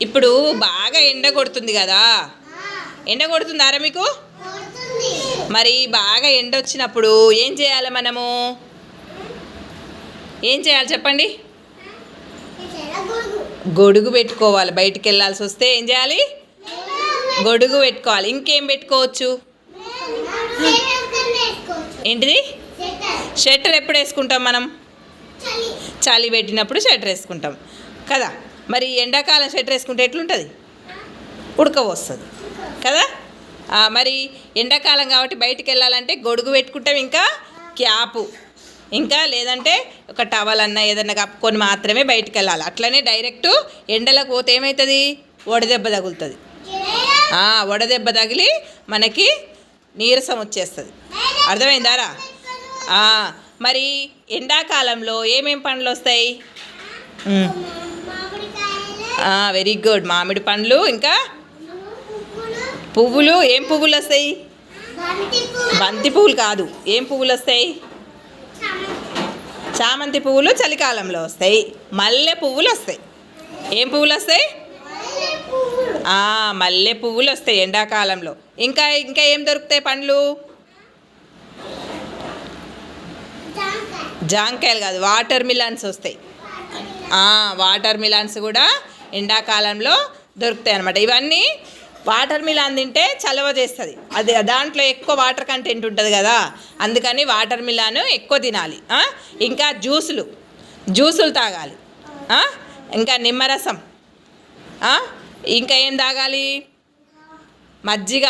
ఇప్పుడు బాగా ఎండ కొడుతుంది కదా, ఎండ కొడుతుందారా మీకు? మరి బాగా ఎండ వచ్చినప్పుడు ఏం చేయాలి మనము? ఏం చేయాలి చెప్పండి? గొడుగు పెట్టుకోవాలి. బయటికి వెళ్ళాల్సి వస్తే ఏం చేయాలి? గొడుగు పెట్టుకోవాలి. ఇంకేం పెట్టుకోవచ్చు? ఏంటిది? షట్టర్ ఎప్పుడు వేసుకుంటాం మనం? చలి పెట్టినప్పుడు షట్టర్ వేసుకుంటాం కదా. మరి ఎండాకాలం షట్టర్ వేసుకుంటే ఎట్లుంటుంది? ఉడకపోస్తుంది కదా. మరి ఎండాకాలం కాబట్టి బయటికి వెళ్ళాలంటే గొడుగు పెట్టుకుంటాం, ఇంకా క్యాపు, ఇంకా లేదంటే ఒక టవల్ అన్న ఏదన్నా కప్పుకొని మాత్రమే బయటికి వెళ్ళాలి. అట్లనే డైరెక్ట్ ఎండలకు పోతే ఏమవుతుంది? వడదెబ్బ తగులుతుంది. వడదెబ్బ తగిలి మనకి నీరసం వచ్చేస్తుంది. అర్థమైందారా? మరి ఎండాకాలంలో ఏమేం పండ్లు వస్తాయి? వెరీ గుడ్, మామిడి పండ్లు, ఇంకా పువ్వులు. ఏం పువ్వులు వస్తాయి? బంతి పువ్వులు కాదు, ఏం పువ్వులు వస్తాయి? చామంతి పువ్వులు చలికాలంలో వస్తాయి. మల్లె పువ్వులు వస్తాయి. ఏం పువ్వులు వస్తాయి? మల్లె పువ్వులు వస్తాయి ఎండాకాలంలో. ఇంకా ఇంకా ఏం దొరుకుతాయి పండ్లు? జాంకాయలు కాదు, వాటర్ మిలన్స్ వస్తాయి. వాటర్ మిలన్స్ కూడా ఎండాకాలంలో దొరుకుతాయి అన్నమాట. ఇవన్నీ వాటర్ మిలాన్ తింటే చలవ చేస్తుంది. అది దాంట్లో ఎక్కువ వాటర్ కంటెంట్ ఉంటుంది కదా, అందుకని వాటర్ మిలాన్ ఎక్కువ తినాలి. ఇంకా జ్యూసులు తాగాలి. ఇంకా నిమ్మరసం, ఇంకా ఏం తాగాలి? మజ్జిగ.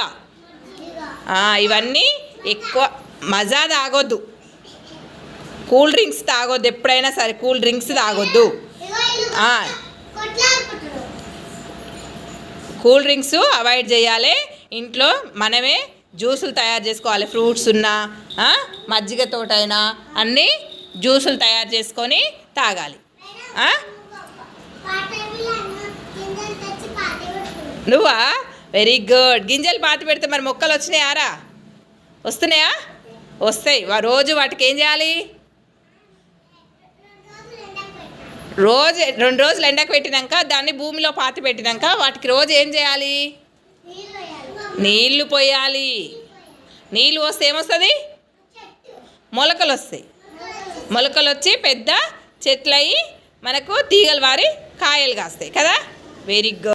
ఇవన్నీ ఎక్కువ. మజా తాగొద్దు, కూల్ డ్రింక్స్ తాగొద్దు. ఎప్పుడైనా సరే కూల్ డ్రింక్స్ తాగొద్దు. కూల్ డ్రింక్స్ అవాయిడ్ చేయాలి. ఇంట్లో మనమే జ్యూసులు తయారు చేసుకోవాలి. ఫ్రూట్స్ ఉన్నా మజ్జిగతోటైనా అన్నీ జ్యూసులు తయారు చేసుకొని తాగాలి. నువ్వా? Very good. గింజలు పాతి పెడితే మరి మొక్కలు వచ్చినాయారా? వస్తున్నాయా? వస్తాయి. రోజు వాటికి ఏం చేయాలి? 2 రోజులు ఎండకు పెట్టినాక దాన్ని భూమిలో పాతి పెట్టినాక వాటికి రోజు ఏం చేయాలి? నీళ్లు పోయాలి. నీళ్ళు పోస్తే ఏమొస్తుంది? మొలకలు వస్తాయి. మొలకలు వచ్చి పెద్ద చెట్లు అయ్యి మనకు తీగలు వారి కాయలు కాస్తాయి కదా. Very good.